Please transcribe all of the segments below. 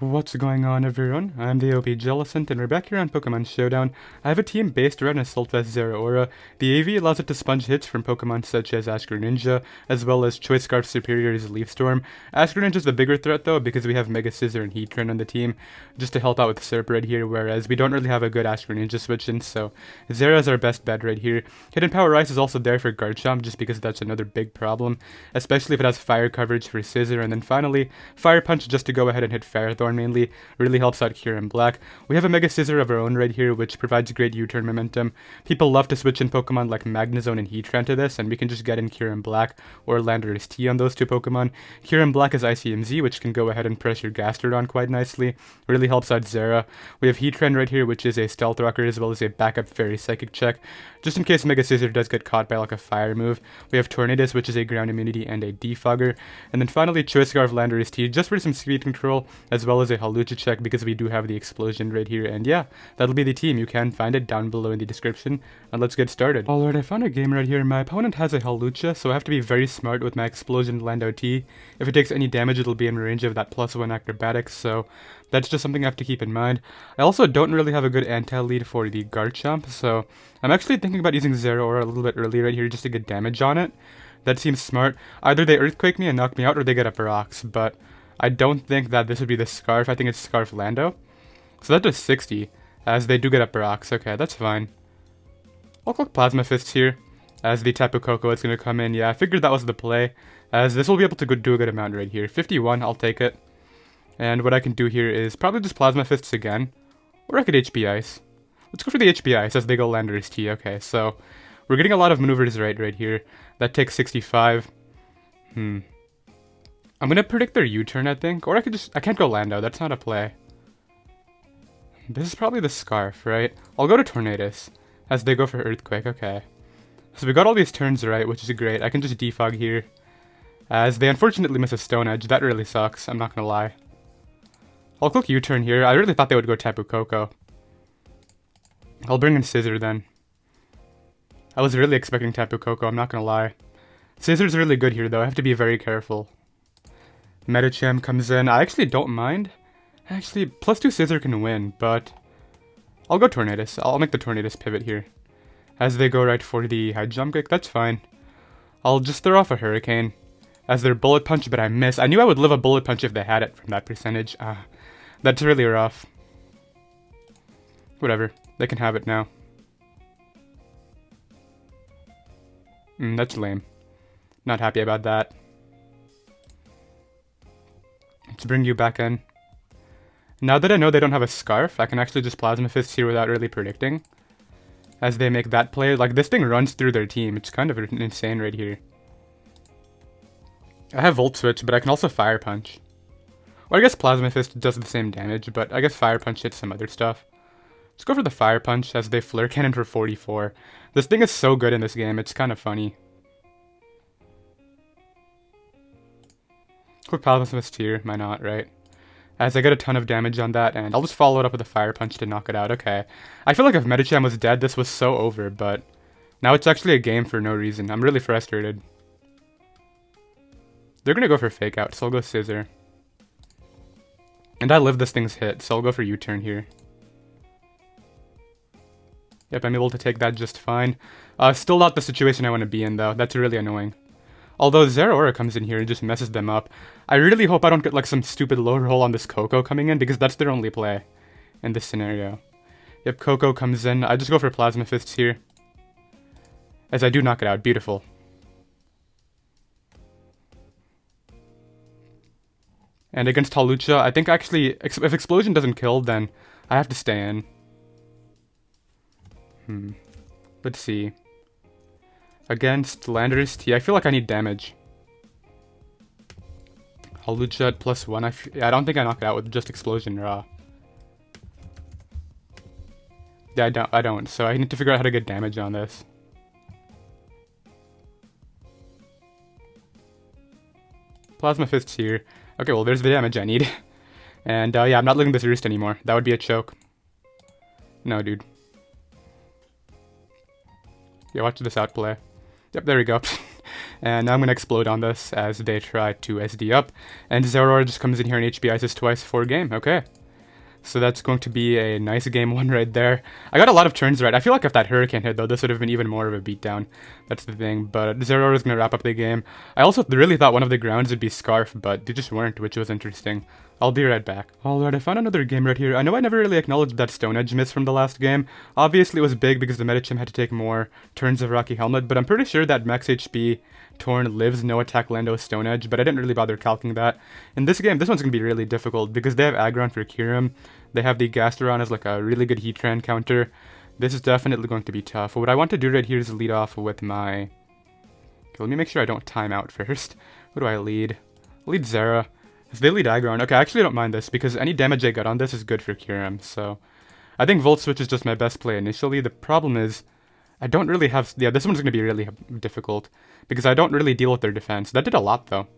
What's going on, everyone? I'm the OPJellicent, and we're back here on Pokemon Showdown. I have a team based around Assault Vest Zeraora. The AV allows it to sponge hits from Pokemon such as Greninja, as well as Choice Scarf Superior's Leaf Storm. Greninja's the bigger threat though, because we have Mega Scissor and Heatran on the team, just to help out with Serp right here, whereas we don't really have a good Greninja switch in, so Zera's our best bet right here. Hidden Power Ice is also there for Garchomp, just because that's another big problem, especially if it has fire coverage for Scissor, and then finally, Fire Punch just to go ahead and hit Ferrothorn mainly, really helps out Kyurem Black. We have a Mega Scissor of our own right here, which provides great U-turn momentum. People love to switch in Pokemon like Magnezone and Heatran to this, and we can just get in Kyurem Black or Landorus T on those two Pokemon. Kyurem Black is ICMZ, which can go ahead and pressure Gastrodon quite nicely. Really helps out Zera. We have Heatran right here, which is a Stealth Rocker as well as a backup Fairy Psychic check, just in case Mega Scissor does get caught by like a fire move. We have Tornadus, which is a ground immunity and a Defogger. And then finally, Choice Scarf Landorus T, just for some speed control, as well as a Hawlucha check because we do have the explosion right here. And yeah, that'll be the team. You can find it down below in the description. And let's get started. Alright, I found a game right here. My opponent has a Hawlucha, so I have to be very smart with my explosion Lando T. If it takes any damage, it'll be in range of that +1 acrobatics, so that's just something I have to keep in mind. I also don't really have a good anti-lead for the Garchomp, so I'm actually thinking about using Zeraora a little bit early right here just to get damage on it. That seems smart. Either they Earthquake me and knock me out, or they get up rocks, but I don't think that this would be the Scarf. I think it's Scarf Lando. So that does 60, as they do get up rocks. Okay, that's fine. I'll click Plasma Fists here, as the Tapu Koko is going to come in. Yeah, I figured that was the play, as this will be able to do a good amount right here. 51, I'll take it. And what I can do here is probably just Plasma Fists again, or I could HP Ice. Let's go for the HP Ice as they go Landorus T. Okay, so we're getting a lot of maneuvers right here. That takes 65. I'm gonna predict their U-turn, I think, or I can't go Lando, that's not a play. This is probably the Scarf, right? I'll go to Tornadus, as they go for Earthquake. Okay. So we got all these turns right, which is great. I can just defog here, as they unfortunately miss a Stone Edge. That really sucks, I'm not gonna lie. I'll click U-turn here. I really thought they would go Tapu Koko. I'll bring in Scissor then. I was really expecting Tapu Koko, I'm not gonna lie. Scissor's really good here though, I have to be very careful. Medicham comes in. I actually don't mind. Actually, +2 Scissor can win, but I'll go Tornadus. I'll make the Tornadus pivot here. As they go right for the high jump kick, that's fine. I'll just throw off a Hurricane as their Bullet Punch, but I miss. I knew I would live a Bullet Punch if they had it from that percentage. That's really rough. Whatever, they can have it now. That's lame. Not happy about that. Let's bring you back in. Now that I know they don't have a Scarf, I can actually just Plasma Fist here without really predicting. As they make that play, like this thing runs through their team. It's kind of insane right here. I have Volt Switch, but I can also Fire Punch. Or I guess Plasma Fist does the same damage, but I guess Fire Punch hits some other stuff. Let's go for the Fire Punch as they Flare Cannon for 44. This thing is so good in this game, it's kind of funny. Quick Plasma Fist here, why not, right? As I get a ton of damage on that, and I'll just follow it up with a Fire Punch to knock it out. Okay. I feel like if Medicham was dead, this was so over, but now it's actually a game for no reason. I'm really frustrated. They're gonna go for Fake Out, so I'll go Scissor. And I live this thing's hit, so I'll go for U-turn here. Yep, I'm able to take that just fine. Still not the situation I want to be in, though. That's really annoying. Although Zeraora comes in here and just messes them up. I really hope I don't get like some stupid low roll on this Koko coming in, because that's their only play in this scenario. Yep, Koko comes in. I just go for Plasma Fists here, as I do knock it out. Beautiful. And against Hawlucha, I think actually, if Explosion doesn't kill, then I have to stay in. Let's see. Against Landorus T, I feel like I need damage. Hawlucha at +1. I don't think I knock it out with just Explosion Raw. Yeah, I don't. So I need to figure out how to get damage on this. Plasma Fists here. Okay, well, there's the damage I need. And yeah, I'm not living this Roost anymore. That would be a choke. No, dude. Yeah, watch this outplay. Yep, there we go. And now I'm going to explode on this as they try to SD up. And Zeraora just comes in here and HP Ices twice for game. Okay. So that's going to be a nice game one right there. I got a lot of turns right. I feel like if that Hurricane hit, though, this would have been even more of a beatdown. That's the thing. But Zeraora is going to wrap up the game. I also really thought one of the grounds would be Scarf, but they just weren't, which was interesting. I'll be right back. Alright, I found another game right here. I know I never really acknowledged that Stone Edge miss from the last game. Obviously, it was big because the Medicham had to take more turns of Rocky Helmet, but I'm pretty sure that Max HP Torn lives no attack Lando Stone Edge, but I didn't really bother calculating that. In this game, this one's going to be really difficult because they have Aggron for Kyurem. They have the Gastron as like a really good Heatran counter. This is definitely going to be tough. What I want to do right here is lead off with my... Okay, let me make sure I don't time out first. Who do I lead? I'll lead Zera. If they lead Aggron, okay, I actually don't mind this because any damage I got on this is good for Kyurem, so... I think Volt Switch is just my best play initially. The problem is, I don't really have... Yeah, this one's going to be really difficult because I don't really deal with their defense. That did a lot, though.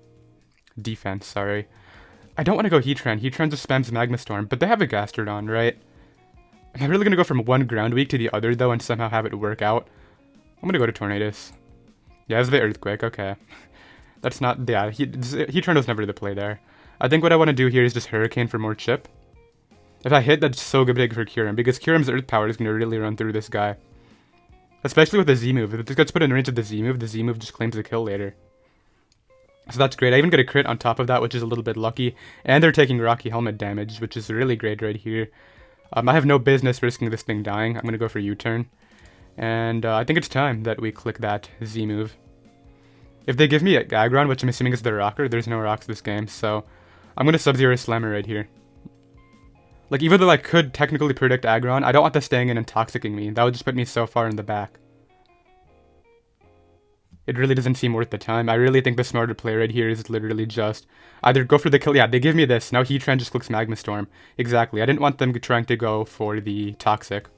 Defense, sorry. I don't want to go Heatran. Heatran just spams Magma Storm, but they have a Gastrodon, right? Am I really going to go from one Ground Weak to the other, though, and somehow have it work out? I'm going to go to Tornadus. Yeah, it's the Earthquake, okay. That's not... Yeah, Heatran was never the play there. I think what I want to do here is just Hurricane for more chip. If I hit, that's so big for Kyurem, because Kyurem's Earth Power is going to really run through this guy. Especially with the Z move. If this gets put in range of the Z move just claims the kill later. So that's great. I even get a crit on top of that, which is a little bit lucky. And they're taking Rocky Helmet damage, which is really great right here. I have no business risking this thing dying. I'm going to go for U-turn. And I think it's time that we click that Z move. If they give me Aggron, which I'm assuming is the Rocker, there's no rocks this game, so... I'm going to Sub-Zero Slammer right here. Like, even though I could technically predict Aggron, I don't want this staying in and toxicking me. That would just put me so far in the back. It really doesn't seem worth the time. I really think the smarter play right here is literally just either go for the kill. Yeah, they give me this. Now Heatran just clicks Magma Storm. Exactly. I didn't want them trying to go for the Toxic.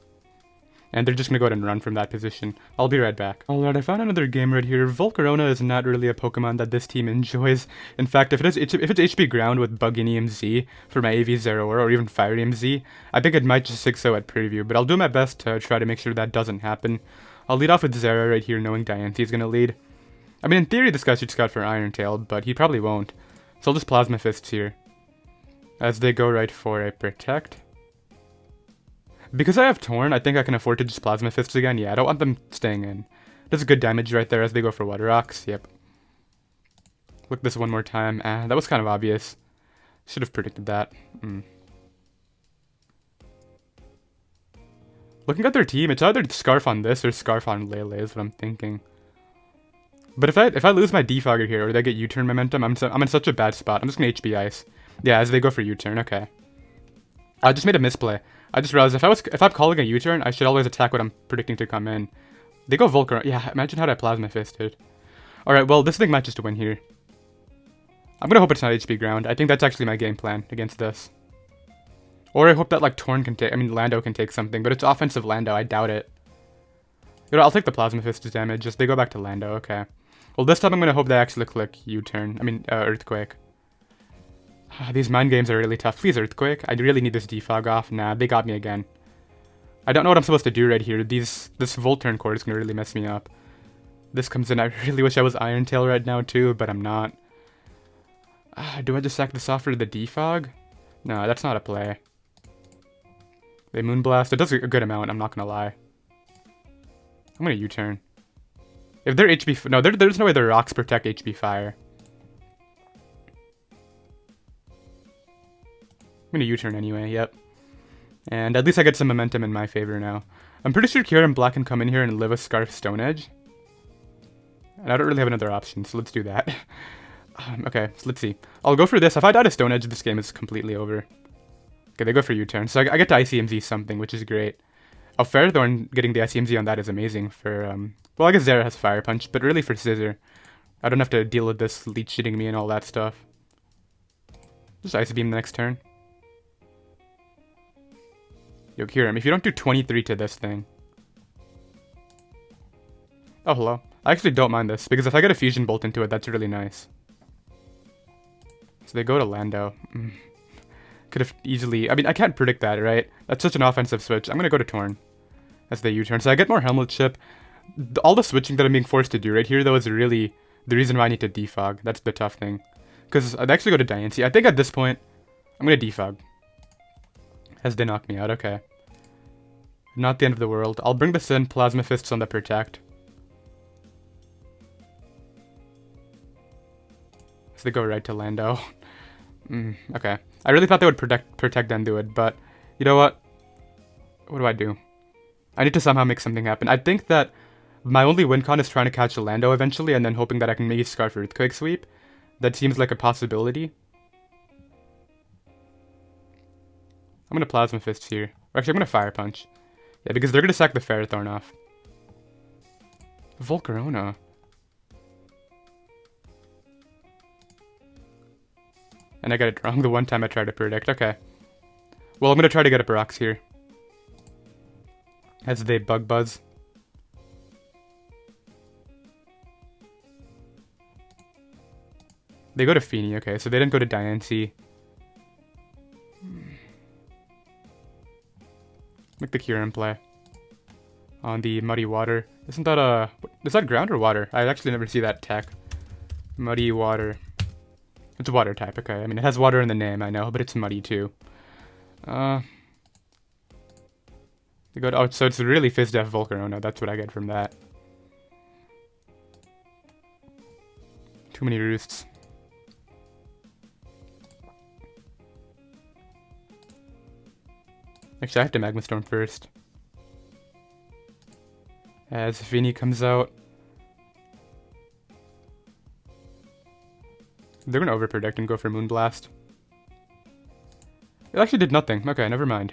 And they're just going to go ahead and run from that position. I'll be right back. Alright, I found another game right here. Volcarona is not really a Pokemon that this team enjoys. In fact, if it's HP Ground with Buginium Z for my AV Zeraora or even Firium Z, I think it might just 6-0 at preview. But I'll do my best to try to make sure that doesn't happen. I'll lead off with Zera right here, knowing Dianthe's going to lead. I mean, in theory, this guy should scout for Iron Tail, but he probably won't. So I'll just Plasma Fists here. As they go right for a Protect. Because I have Torn, I think I can afford to just Plasma Fists again. Yeah, I don't want them staying in. Does good damage right there as they go for Water Rocks. Yep. Look this one more time. That was kind of obvious. Should have predicted that. Looking at their team, it's either Scarf on this or Scarf on Lele is what I'm thinking. But if I lose my Defogger here or they get U-turn momentum, I'm in such a bad spot. I'm just gonna HP Ice. Yeah, as they go for U-turn. Okay. I just made a misplay. I just realized if I'm calling a U-turn, I should always attack what I'm predicting to come in. They go Volcarona. Yeah, imagine how that Plasma Fisted. Alright, well, this thing might just win here. I'm gonna hope it's not HP Ground. I think that's actually my game plan against this. Or I hope that, like, Lando can take something, but it's offensive Lando. I doubt it. You know, I'll take the Plasma Fist damage. Just they go back to Lando. Okay. Well, this time I'm gonna hope they actually click U-turn. Earthquake. These mind games are really tough. Please, Earthquake. I really need this defog off. Nah, they got me again. I don't know what I'm supposed to do right here. This Volturn core is going to really mess me up. This comes in. I really wish I was Iron Tail right now, too, but I'm not. Do I just sack this off for the defog? No, that's not a play. They Moonblast. It does a good amount, I'm not going to lie. I'm going to U-turn. If they're HP... No, there's no way their rocks protect HP Fire. I'm gonna U-turn anyway, yep. And at least I get some momentum in my favor now. I'm pretty sure Kyurem Black can come in here and live a Scarf Stone Edge. And I don't really have another option, so let's do that. Okay, so let's see. I'll go for this. If I die to Stone Edge, this game is completely over. Okay, they go for U-turn. So I get to ICMZ something, which is great. Oh, Ferrothorn getting the ICMZ on that is amazing for, well, I guess Zera has Fire Punch, but really for Scissor. I don't have to deal with this leech shitting me and all that stuff. Just Ice Beam the next turn. Yo, Kyurem, if you don't do 23 to this thing... Oh, hello. I actually don't mind this, because if I get a Fusion Bolt into it, that's really nice. So they go to Lando. Could have easily... I mean, I can't predict that, right? That's such an offensive switch. I'm going to go to Torn as they U-turn. So I get more Helmet Chip. All the switching that I'm being forced to do right here, though, is really the reason why I need to defog. That's the tough thing. Because I'd actually go to Diancie. I think at this point, I'm going to defog. As they knock me out, okay. Not the end of the world. I'll bring this in, Plasma Fists on the Protect. So they go right to Lando. Okay. I really thought they would protect Denduid, but you know what? What do I do? I need to somehow make something happen. I think that my only win con is trying to catch a Lando eventually, and then hoping that I can maybe Scarf Earthquake Sweep. That seems like a possibility. I'm gonna Plasma Fist here. Or actually, I'm gonna Fire Punch. Yeah, because they're gonna sack the Ferrothorn off. Volcarona. And I got it wrong the one time I tried to predict. Okay. Well, I'm gonna try to get up rocks here. As they Bug Buzz. They go to Fini, okay, so they didn't go to Diancie. Make the Kyurem play. On the Muddy Water. Isn't that is that ground or water? I actually never see that tech. Muddy Water. It's a water type, okay. I mean, it has water in the name, I know, but it's muddy too. They go to, oh, so it's really Fizz Def Volcarona. That's what I get from that. Too many roosts. Actually, I have to Magma Storm first. As Fini comes out. They're gonna overpredict and go for Moonblast. It actually did nothing. Okay, never mind.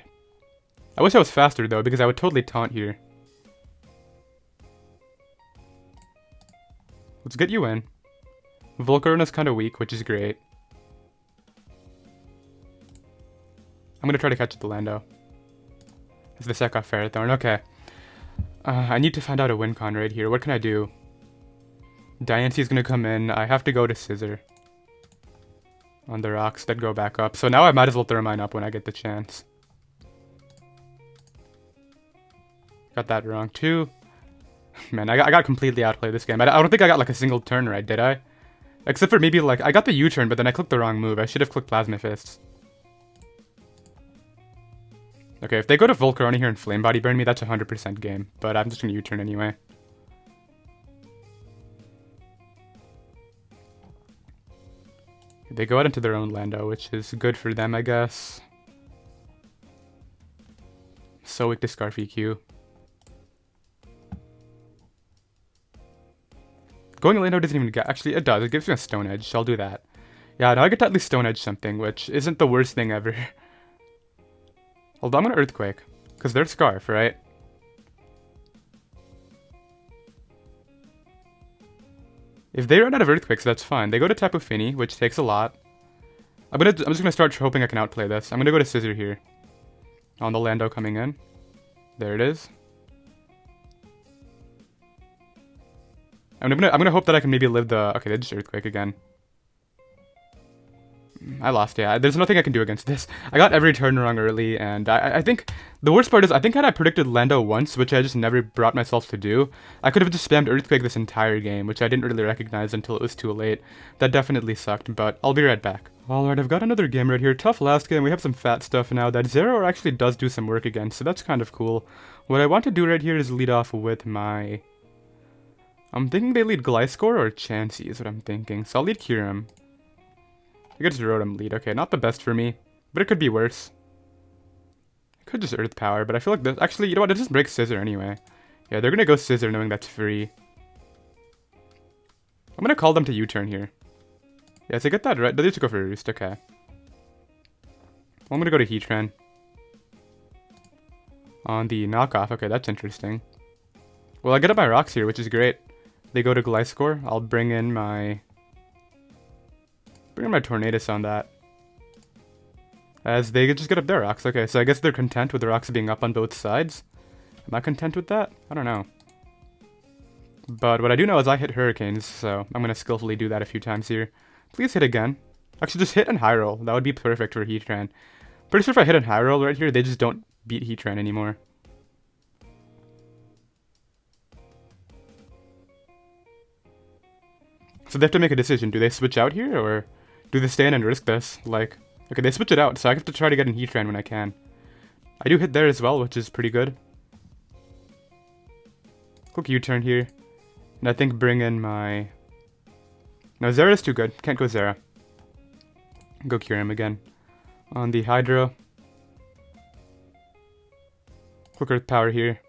I wish I was faster though, because I would totally taunt here. Let's get you in. Volcarona's kind of weak, which is great. I'm gonna try to catch the Lando. It's the Sec off Ferrothorn. Okay. I need to find out a win con right here. What can I do? Diancie's gonna come in. I have to go to Scissor. On the rocks that go back up. So now I might as well throw mine up when I get the chance. Got that wrong too. Man, I got completely outplayed this game. I don't think I got like a single turn right, did I? Except for maybe like, I got the U-turn, but then I clicked the wrong move. I should have clicked Plasma Fists. Okay, if they go to Volcarona here and Flame Body Burn me, that's 100% game. But I'm just gonna U-turn anyway. They go out into their own Lando, which is good for them, I guess. So weak to Scarf EQ. Going Lando doesn't even get... Actually, it does. It gives me a Stone Edge, so I'll do that. Yeah, now I get to at least Stone Edge something, which isn't the worst thing ever. Although I'm gonna Earthquake, because they're Scarf, right? If they run out of Earthquakes, that's fine. They go to Tapu Fini, which takes a lot. I'm just gonna start hoping I can outplay this. I'm gonna go to Scissor here. On the Lando coming in. There it is. I'm gonna hope that I can maybe live the... Okay, they just Earthquake again. I lost, yeah. There's nothing I can do against this. I got every turn wrong early, and I think... The worst part is, I think had I predicted Lando once, which I just never brought myself to do, I could have just spammed Earthquake this entire game, which I didn't really recognize until it was too late. That definitely sucked, but I'll be right back. Alright, I've got another game right here. Tough last game. We have some fat stuff now that Zeraora actually does do some work against, so that's kind of cool. What I want to do right here is lead off with my... I'm thinking they lead Gliscor or Chansey is what I'm thinking, so I'll lead Kyurem. I guess Rotom lead. Okay, not the best for me, but it could be worse. I could just Earth Power, but I feel like this... Actually, you know what? It just breaks Scissor anyway. Yeah, they're gonna go Scissor knowing that's free. I'm gonna call them to U-turn here. Yeah, so get that right. They just go for a Roost. Okay. Well, I'm gonna go to Heatran. On the knockoff. Okay, that's interesting. Well, I get up my rocks here, which is great. They go to Gliscor. I'll bring in my Tornadus on that. As they just get up their rocks. Okay, so I guess they're content with the rocks being up on both sides. Am I content with that? I don't know. But what I do know is I hit Hurricanes, so I'm going to skillfully do that a few times here. Please hit again. Actually, just hit and high roll. That would be perfect for Heatran. Pretty sure if I hit and high roll right here, they just don't beat Heatran anymore. So they have to make a decision. Do they switch out here, or do they stay in and risk this? Like, okay, they switch it out, so I have to try to get in Heatran when I can. I do hit there as well, which is pretty good. Quick U-turn here. And I think bring in my... No, Zera's too good. Can't go Zera. Go cure him again. On the Hydro. Quick Earth Power here.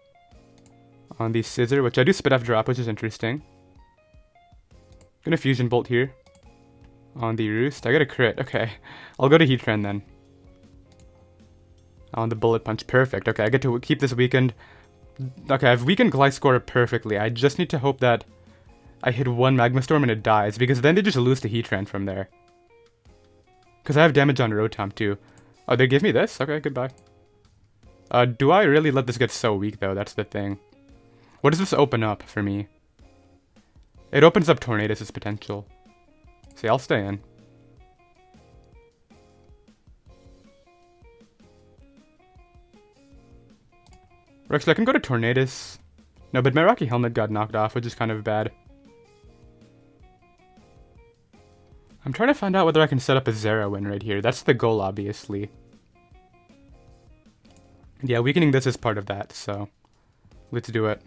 On the Scissor, which I do spit off drop, which is interesting. Gonna Fusion Bolt here. On the Roost. I got a crit. Okay. I'll go to Heatran then. On the Bullet Punch. Perfect. Okay, I get to keep this weakened. Okay, I've weakened Gliscor perfectly. I just need to hope that I hit one Magma Storm and it dies, because then they just lose to Heatran from there. Because I have damage on Rotom too. Oh, they give me this? Okay, goodbye. Do I really let this get so weak though? That's the thing. What does this open up for me? It opens up Tornadus' potential. See, I'll stay in. Or actually, I can go to Tornadus. No, but my Rocky Helmet got knocked off, which is kind of bad. I'm trying to find out whether I can set up a Zera win right here. That's the goal, obviously. Yeah, weakening this is part of that, so let's do it.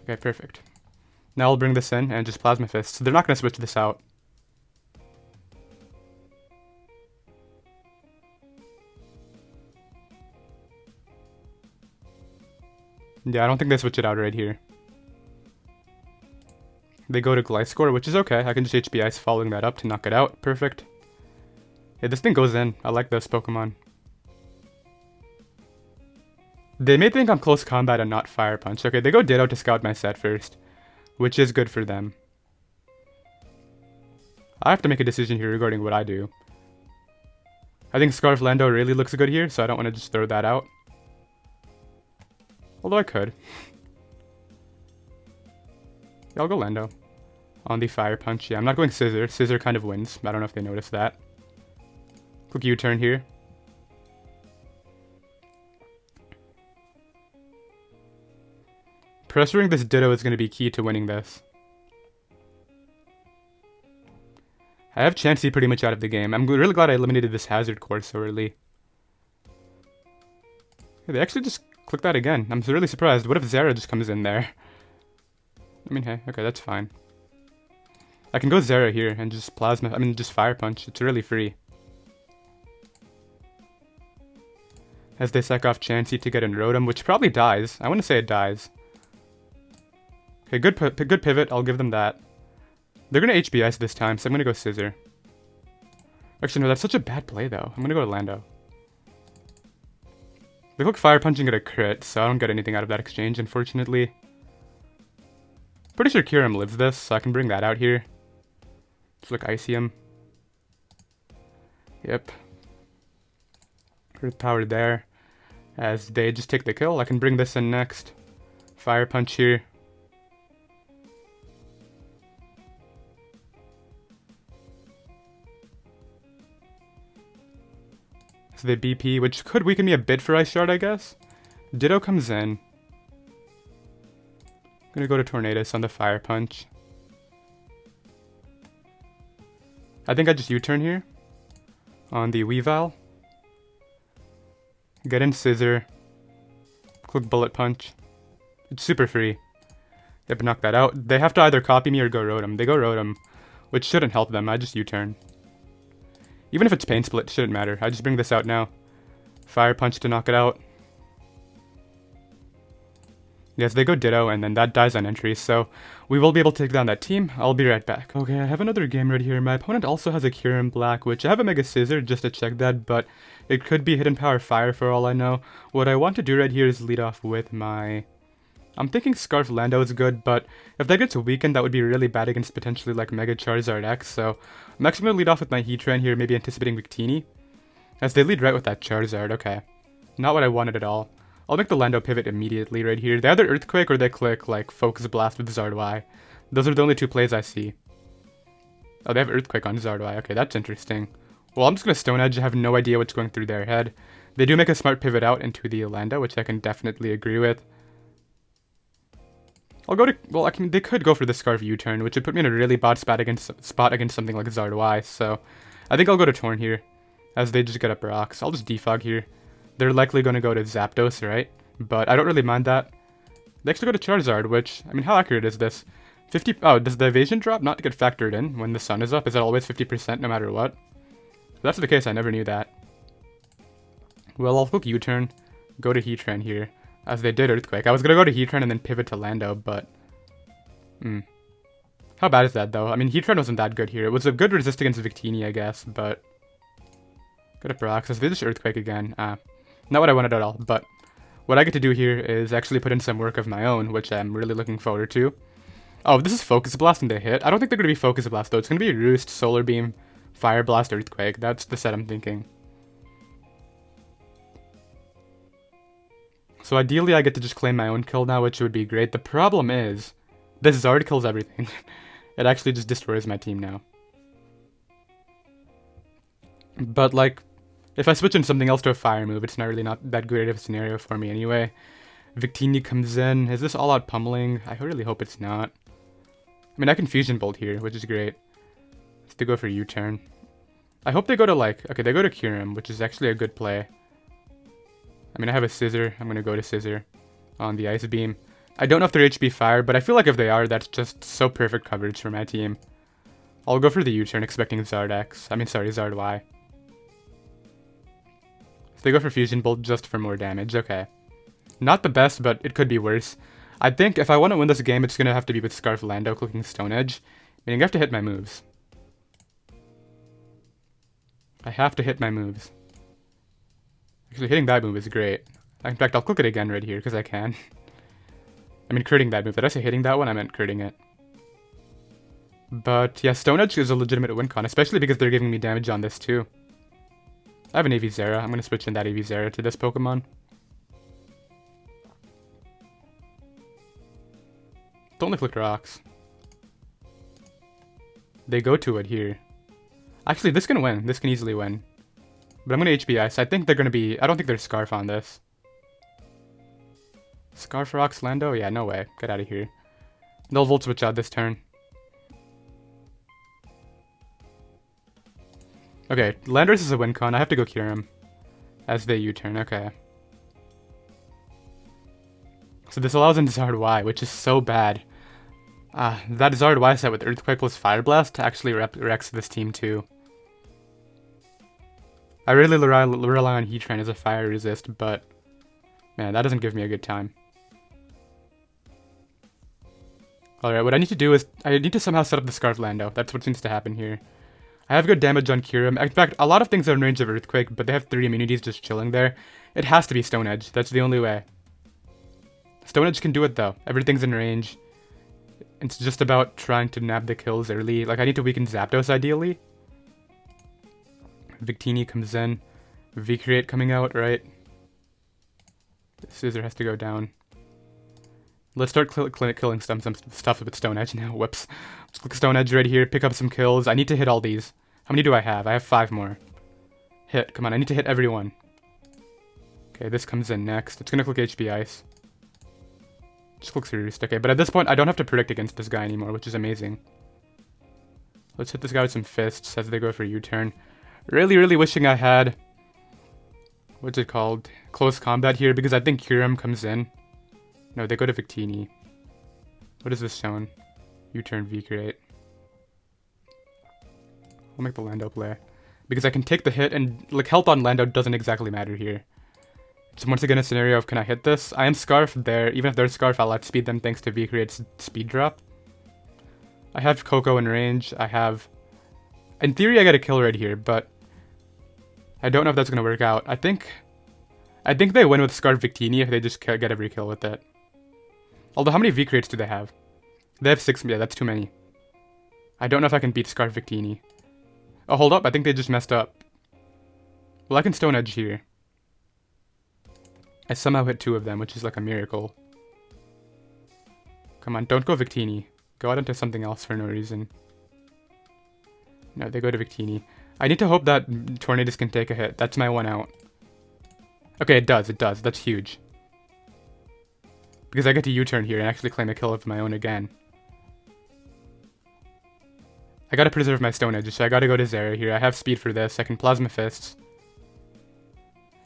Okay, perfect. Now I'll bring this in and just Plasma Fist. So they're not going to switch this out. Yeah, I don't think they switch it out right here. They go to Gliscor, which is okay. I can just HP Ice following that up to knock it out. Perfect. Yeah, this thing goes in. I like this Pokemon. They may think I'm close combat and not Fire Punch. Okay, they go Ditto to scout my set first, which is good for them. I have to make a decision here regarding what I do. I think Scarf Lando really looks good here, so I don't want to just throw that out. Although I could. Yeah, I'll go Lando. On the Fire Punch. Yeah, I'm not going Scissor. Scissor kind of wins. I don't know if they noticed that. Quick U-turn here. Pressuring this Ditto is going to be key to winning this. I have Chansey pretty much out of the game. I'm really glad I eliminated this Hazard Core so early. Yeah, they actually just click that again. I'm really surprised. What if Zera just comes in there? I mean, hey, okay, that's fine. I can go Zera here and just just Fire Punch. It's really free. As they sack off Chansey to get in Rotom, which probably dies. I want to say it dies. Okay, good pivot. I'll give them that. They're going to HB Ice this time, so I'm going to go Scissor. Actually, no, that's such a bad play, though. I'm going to go to Lando. They look Fire Punching at a crit, so I don't get anything out of that exchange, unfortunately. Pretty sure Kyurem lives this, so I can bring that out here. Just look Icy him. Yep. Earth Power there. As they just take the kill, I can bring this in next. Fire Punch here. So they BP, which could weaken me a bit for Ice Shard, I guess. Ditto comes in. I'm gonna go to Tornadus on the Fire Punch. I think I just U-turn here. On the Weavile. Get in Scissor. Click Bullet Punch. It's super free. Yep, knock that out. They have to either copy me or go Rotom. They go Rotom, which shouldn't help them. I just U-turn. Even if it's Pain Split, shouldn't matter. I just bring this out now. Fire Punch to knock it out. Yes, they go Ditto, and then that dies on entry, so we will be able to take down that team. I'll be right back. Okay, I have another game right here. My opponent also has a Kyurem Black, which I have a Mega Scissor just to check that, but it could be Hidden Power Fire for all I know. What I want to do right here is lead off with my... I'm thinking Scarf Lando is good, but if that gets weakened, that would be really bad against potentially like Mega Charizard X, so I'm actually going to lead off with my Heatran here, maybe anticipating Victini. As they lead right with that Charizard, okay. Not what I wanted at all. I'll make the Lando pivot immediately right here. They either Earthquake or they click like Focus Blast with Zardwai. Those are the only two plays I see. Oh, they have Earthquake on Zardwai. Okay, that's interesting. Well, I'm just going to Stone Edge. I have no idea what's going through their head. They do make a smart pivot out into the Lando, which I can definitely agree with. I'll go to, well, they could go for the Scarf U-turn, which would put me in a really bad spot against something like Zardoi, so I think I'll go to Torn here, as they just get up rocks. I'll just defog here. They're likely going to go to Zapdos, right? But I don't really mind that. They actually go to Charizard, which, I mean, how accurate is this? 50, oh, does the evasion drop not get factored in when the sun is up? Is it always 50% no matter what? If that's the case, I never knew that. Well, I'll click U-turn, go to Heatran here, as they did Earthquake. I was gonna go to Heatran and then pivot to Lando, but... How bad is that, though? I mean, Heatran wasn't that good here. It was a good resist against Victini, I guess, but... Good up Roxas. They just Earthquake again. Not what I wanted at all, but... What I get to do here is actually put in some work of my own, which I'm really looking forward to. Oh, this is Focus Blast and they hit. I don't think they're gonna be Focus Blast, though. It's gonna be Roost, Solar Beam, Fire Blast, Earthquake. That's the set I'm thinking. So ideally I get to just claim my own kill now, which would be great. The problem is, this Zard kills everything. It actually just destroys my team now. But like, if I switch in something else to a fire move, it's not really not that great of a scenario for me anyway. Victini comes in. Is this all-out pummeling? I really hope it's not. I mean, I can Fusion Bolt here, which is great. They go for U-turn. I hope they go to like, okay, they go to Kyurem, which is actually a good play. I mean, I have a Scissor. I'm going to go to Scissor on the Ice Beam. I don't know if they're HP Fire, but I feel like if they are, that's just so perfect coverage for my team. I'll go for the U-turn, expecting Zardex. I mean, sorry, Zard Y. So they go for Fusion Bolt just for more damage. Okay. Not the best, but it could be worse. I think if I want to win this game, it's going to have to be with Scarf Lando clicking Stone Edge. Meaning I have to hit my moves. I have to hit my moves. Actually, hitting that move is great. In fact, I'll click it again right here, because I can. I mean, critting that move. Did I say hitting that one? I meant critting it. But, yeah, Stone Edge is a legitimate win con, especially because they're giving me damage on this, too. I have an AV Zera. I'm going to switch in that AV Zera to this Pokemon. Don't only click rocks. They go to it here. Actually, this can win. This can easily win. But I'm going to HP Ice. I think they're going to be... I don't think there's Scarf on this. Scarf Rocks Lando? Yeah, no way. Get out of here. They'll Volt Switch out this turn. Okay, Landorus is a win con. I have to go Kyurem. As they U-turn. Okay. So this allows in Zard Y, which is so bad. That Zard Y set with Earthquake plus Fire Blast actually wrecks this team too. I really rely on Heatran as a fire resist, but man, that doesn't give me a good time. Alright, what I need to do is, I need to somehow set up the Scarf Lando. That's what seems to happen here. I have good damage on Kyurem. In fact, a lot of things are in range of Earthquake, but they have 3 immunities just chilling there. It has to be Stone Edge. That's the only way. Stone Edge can do it though. Everything's in range. It's just about trying to nab the kills early. Like, I need to weaken Zapdos ideally. Victini comes in. V-Create coming out, right? Scissor has to go down. Let's start killing some stuff with Stone Edge now. Whoops. Let's click Stone Edge right here, pick up some kills. I need to hit all these. How many do I have? I have 5 more. Hit. Come on, I need to hit everyone. Okay, this comes in next. It's gonna click HP Ice. Just click Roost. Okay, but at this point, I don't have to predict against this guy anymore, which is amazing. Let's hit this guy with some fists as they go for U-turn. Really, really wishing I had... What's it called? Close combat here, because I think Kyurem comes in. No, they go to Victini. What is this showing? U-turn V-Create. I'll make the Lando play. Because I can take the hit, and like health on Lando doesn't exactly matter here. It's once again a scenario of, can I hit this? I am Scarf there. Even if they're Scarf, I'll outspeed them thanks to V-Create's speed drop. I have Coco in range. I have... In theory, I get a kill right here, but... I don't know if that's going to work out. I think they win with Scarf Victini if they just get every kill with it. Although, how many V-Creates do they have? They have 6. Yeah, that's too many. I don't know if I can beat Scarf Victini. Oh, hold up. I think they just messed up. Well, I can Stone Edge here. I somehow hit 2 of them, which is like a miracle. Come on, don't go Victini. Go out into something else for no reason. No, they go to Victini. I need to hope that Tornadus can take a hit. That's my one out. Okay, it does. It does. That's huge. because I get to U-turn here and actually claim a kill of my own again. I gotta preserve my Stone Edge, so I gotta go to Zera here. I have speed for this. I can Plasma Fists.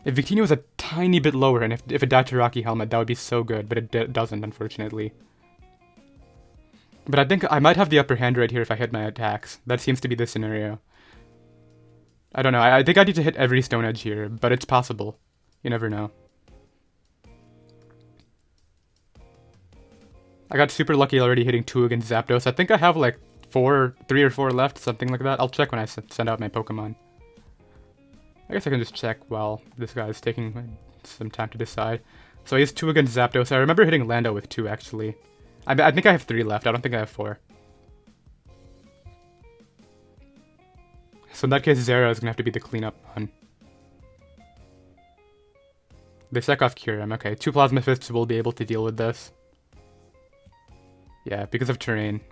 If Victini was a tiny bit lower, and if it died to Rocky Helmet, that would be so good, but it doesn't, unfortunately. But I think I might have the upper hand right here if I hit my attacks. That seems to be the scenario. I don't know. I think I need to hit every Stone Edge here, but it's possible. You never know. I got super lucky already hitting 2 against Zapdos. I think I have like 3 or 4 left, something like that. I'll check when I send out my Pokemon. I guess I can just check while this guy is taking some time to decide. So he has 2 against Zapdos. I remember hitting Lando with 2, actually. I think I have 3 left. I don't think I have 4. So in that case, Zera is going to have to be the cleanup one. They sack off Kyurem. Okay, 2 Plasma Fists will be able to deal with this. Yeah, because of terrain.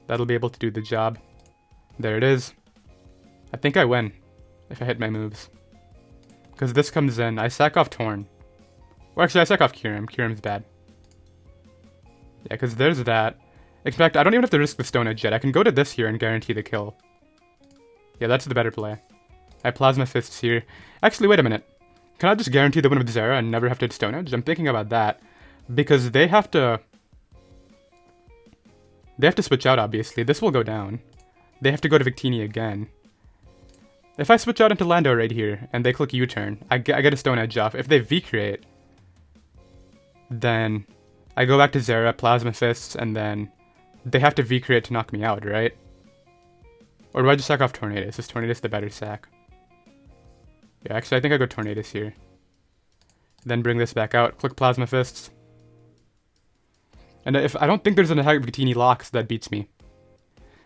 That'll be able to do the job. There it is. I think I win if I hit my moves. Because this comes in. I sack off Torn. Or actually, I sack off Kyurem. Kyurem's bad. Yeah, because there's that. In fact, I don't even have to risk the Stone Edge yet. I can go to this here and guarantee the kill. Yeah, that's the better play. I Plasma Fists here. Actually, wait a minute. Can I just guarantee the win with Zera and never have to hit Stone Edge? I'm thinking about that. Because they have to... They have to switch out, obviously. This will go down. They have to go to Victini again. If I switch out into Lando right here, and they click U-turn, I get a Stone Edge off. If they V-create, then I go back to Zera, Plasma Fists, and then they have to V-create to knock me out, right? Or do I just sack off Tornadus? Is Tornadus the better sack? Yeah, actually, I think I go Tornadus here. Then bring this back out, click Plasma Fists. And if I don't think there's an attack Victini locks, that beats me.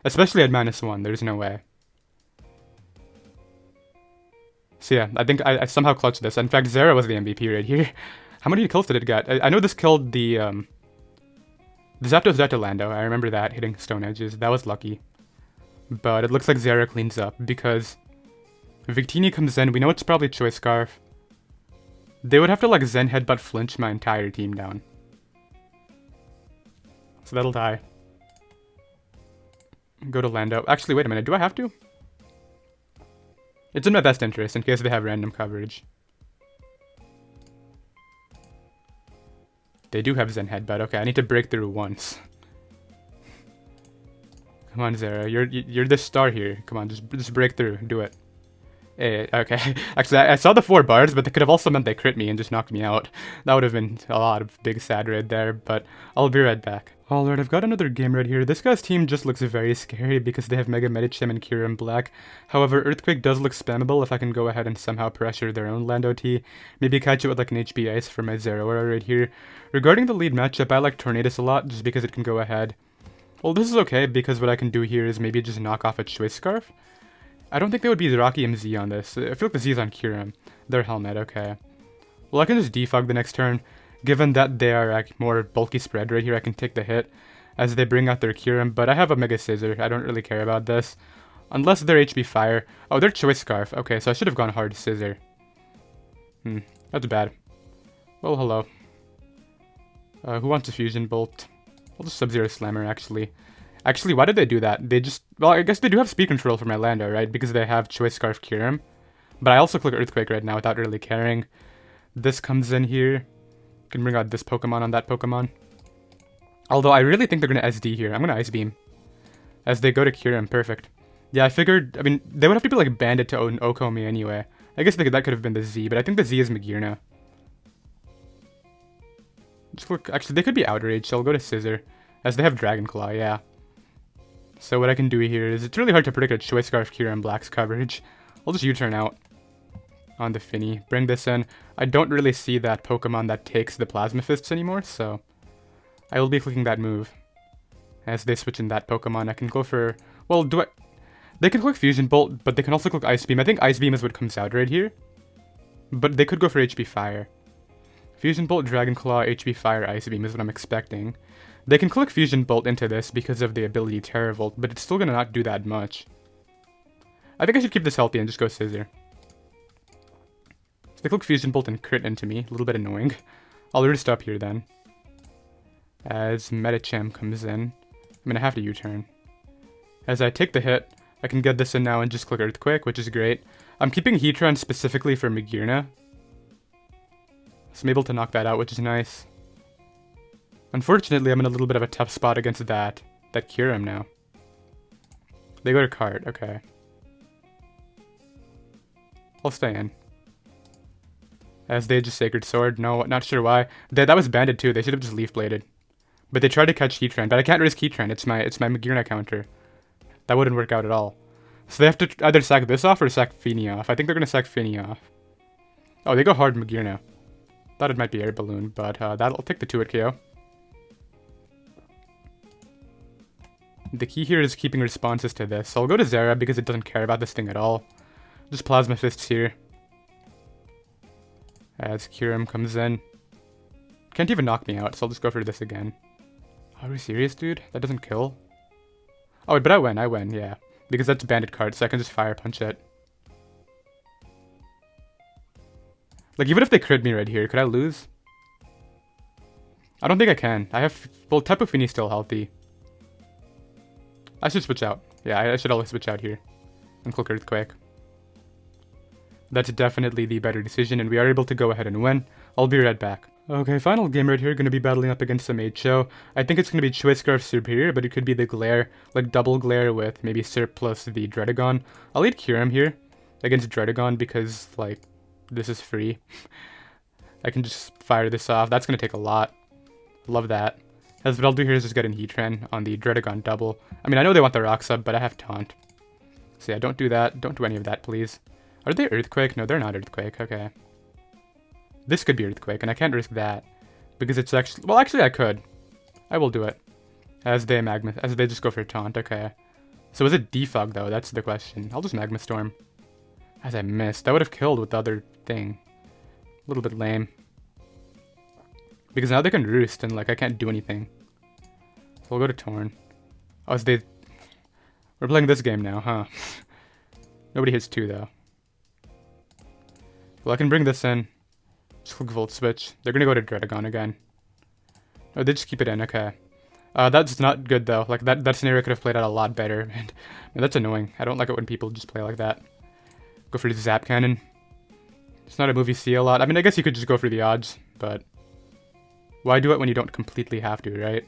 Especially at -1, there's no way. So yeah, I think I somehow clutched this. In fact, Zera was the MVP right here. How many kills did it get? I know this killed the Zapdos died to Lando. I remember that, hitting Stone Edges. That was lucky. But it looks like Zera cleans up, because Victini comes in. We know it's probably Choice Scarf. They would have to like Zen Headbutt flinch my entire team down. So that'll die. Go to Lando. Actually, wait a minute. Do I have to? It's in my best interest in case they have random coverage. They do have Zen Headbutt. Okay, I need to break through once. Come on, Zera. You're the star here. Come on, just break through. Do it. Hey, okay. Actually, I saw the 4 bars, but they could have also meant they crit me and just knocked me out. That would have been a lot of big sad right there, but I'll be right back. Alright, I've got another game right here. This guy's team just looks very scary because they have Mega Medicham and Kyurem Black. However, Earthquake does look spammable if I can go ahead and somehow pressure their own Lando T. Maybe catch it with like an HP Ice for my Zeraora right here. Regarding the lead matchup, I like Tornadus a lot just because it can go ahead. Well, this is okay because what I can do here is maybe just knock off a Choice Scarf. I don't think they would be the Rocky MZ on this. I feel like the Z is on Kyurem. Their helmet, okay. Well, I can just defog the next turn. Given that they are more bulky spread right here, I can take the hit as they bring out their Kyurem, but I have a Mega Scissor. I don't really care about this. Unless they're HP Fire. Oh, they're Choice Scarf. Okay, so I should have gone hard Scissor. That's bad. Well, hello. Who wants a Fusion Bolt? I'll just Sub-Zero Slammer, actually. Actually, why did they do that? They just... Well, I guess they do have speed control for my Lando, right? Because they have Choice Scarf Kyurem. But I also click Earthquake right now without really caring. This comes in here. Can bring out this Pokemon on that Pokemon. Although I really think they're going to SD here. I'm going to Ice Beam. As they go to Kyurem, perfect. Yeah, I figured... I mean, they would have to be like Bandit to Okomi anyway. I guess that could have been the Z, but I think the Z is Magearna. Just look... Actually, they could be Outrage, so I'll go to Scissor. As they have Dragon Claw, yeah. So what I can do here is... It's really hard to predict a Choice Scarf Kyurem Black's coverage. I'll just U-turn out on the Fini. Bring this in. I don't really see that Pokemon that takes the Plasma Fists anymore, so I will be clicking that move. As they switch in that Pokemon, I can go for... Well, do I... They can click Fusion Bolt, but they can also click Ice Beam. I think Ice Beam is what comes out right here. But they could go for HP Fire. Fusion Bolt, Dragon Claw, HP Fire, Ice Beam is what I'm expecting. They can click Fusion Bolt into this because of the ability Terra Volt, but it's still going to not do that much. I think I should keep this healthy and just go Scissor. So they click Fusion Bolt and crit into me. A little bit annoying. I'll roost up here then. As Medicham comes in. I'm gonna have to U-turn. As I take the hit, I can get this in now and just click Earthquake, which is great. I'm keeping Heatran specifically for Magearna. So I'm able to knock that out, which is nice. Unfortunately, I'm in a little bit of a tough spot against that Kyurem now. They go to card, okay. I'll stay in. As they just Sacred Sword, no, not sure why. That was banded too, they should have just Leaf Bladed. But they tried to catch Heatran, but I can't risk Heatran, it's my Magearna counter. That wouldn't work out at all. So they have to either sack this off or sack Fini off. I think they're gonna sack Fini off. Oh, they go hard Magearna. Thought it might be Air Balloon, but that'll take the 2-hit KO. The key here is keeping responses to this. So I'll go to Zera because it doesn't care about this thing at all. Just Plasma Fists here. As Kyurem comes in. Can't even knock me out, so I'll just go for this again. Are we serious, dude? That doesn't kill? Oh, wait, but I win, yeah. Because that's a banded card, so I can just Fire Punch it. Like, even if they crit me right here, could I lose? I don't think I can. I have... Well, Tapu Fini's still healthy. I should switch out. Yeah, I should always switch out here. And click Earthquake. That's definitely the better decision, and we are able to go ahead and win. I'll be right back. Okay, final game right here, gonna be battling up against some H.O. I think it's gonna be Choice Scarf Superior, but it could be the Glare, like double Glare with maybe Serp plus the Dredagon. I'll lead Kyurem here against Dredagon because, like, this is free. I can just fire this off. That's gonna take a lot. Love that. As what I'll do here is just get an Heatran on the Dredagon double. I mean, I know they want the Rock Sub, but I have Taunt. So yeah, don't do that. Don't do any of that, please. Are they Earthquake? No, they're not Earthquake. Okay. This could be Earthquake, and I can't risk that. Because it's actually... Well, actually, I could. I will do it. As they just go for Taunt. Okay. So is it Defog, though? That's the question. I'll just Magma Storm. As I missed. That would have killed with the other thing. A little bit lame. Because now they can Roost, and, like, I can't do anything. So we'll go to Torn. Oh, we're playing this game now, huh? Nobody hits 2, though. Well, I can bring this in. Just click Volt Switch. They're gonna go to Dredagon again. Oh, they just keep it in, okay. That's not good, though. Like, that scenario could have played out a lot better. And that's annoying. I don't like it when people just play like that. Go for the Zap Cannon. It's not a move you see a lot. I mean, I guess you could just go for the odds, but... Why do it when you don't completely have to, right?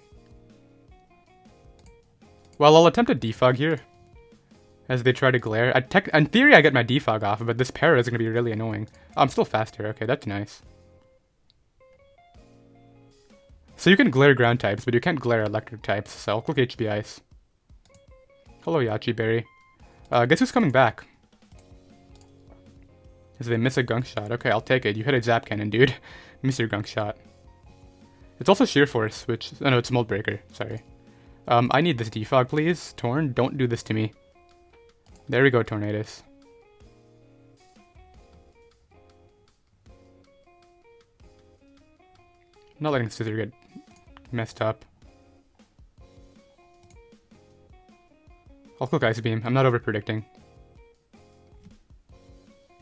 Well, I'll attempt a Defog here. As they try to Glare. In theory, I get my Defog off, but this Para is going to be really annoying. Oh, I'm still faster. Okay, that's nice. So you can Glare Ground types, but you can't Glare Electric types, so I'll click HB Ice. Hello, Yachi Berry. Guess who's coming back? As they miss a Gunk Shot. Okay, I'll take it. You hit a Zap Cannon, dude. Miss your Gunk Shot. It's also Sheer Force, which... Oh, no, it's Mold Breaker. Sorry. I need this Defog, please. Torn, don't do this to me. There we go, Tornadus. I'm not letting Scissor get messed up. I'll click Ice Beam. I'm not over-predicting.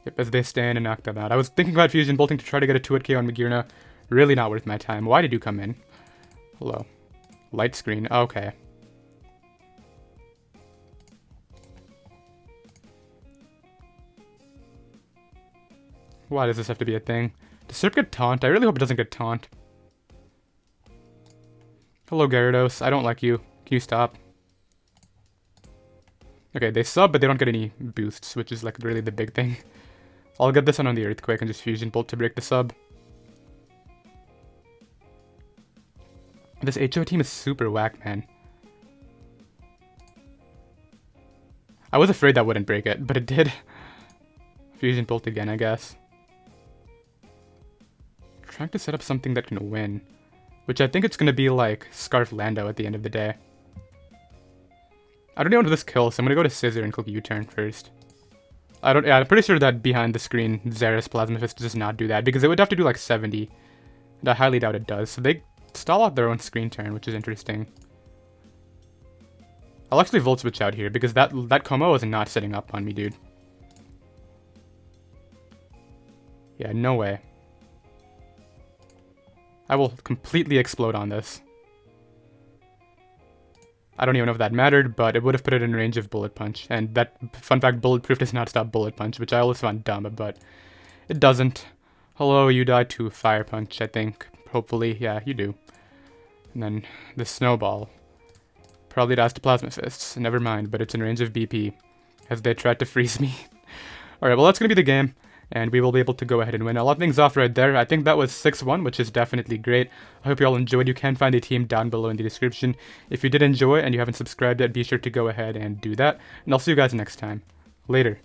Yep, as they stand and knock them out. I was thinking about Fusion Bolting to try to get a 2-hit KO on Magearna. Really not worth my time. Why did you come in? Hello. Light screen. Okay. Why does this have to be a thing? Does Serp get Taunt? I really hope it doesn't get Taunt. Hello, Gyarados. I don't like you. Can you stop? Okay, they sub, but they don't get any boosts, which is like really the big thing. I'll get this one on the Earthquake and just Fusion Bolt to break the sub. This HO team is super whack, man. I was afraid that wouldn't break it, but it did. Fusion Bolt again, I guess. Trying to set up something that can win. Which I think it's going to be like Scarf Lando at the end of the day. I don't know what this kills, so I'm going to go to Scissor and click U-turn first. I'm pretty sure that behind the screen, Zera's Plasma Fist does not do that, because it would have to do like 70. And I highly doubt it does, so they stall out their own screen turn, which is interesting. I'll actually Volt Switch out here, because that Como is not setting up on me, dude. Yeah, no way. I will completely explode on this. I don't even know if that mattered, but it would have put it in range of Bullet Punch. And that, fun fact, Bulletproof does not stop Bullet Punch, which I always found dumb, but it doesn't. Hello, you die to Fire Punch, I think. Hopefully, yeah, you do. And then the Snowball. Probably dies to Plasma Fists. Never mind, but it's in range of BP, as they tried to freeze me. Alright, well that's going to be the game, and we will be able to go ahead and win. I'll let things off right there. I think that was 6-1, which is definitely great. I hope you all enjoyed. You can find the team down below in the description. If you did enjoy and you haven't subscribed yet, be sure to go ahead and do that. And I'll see you guys next time. Later.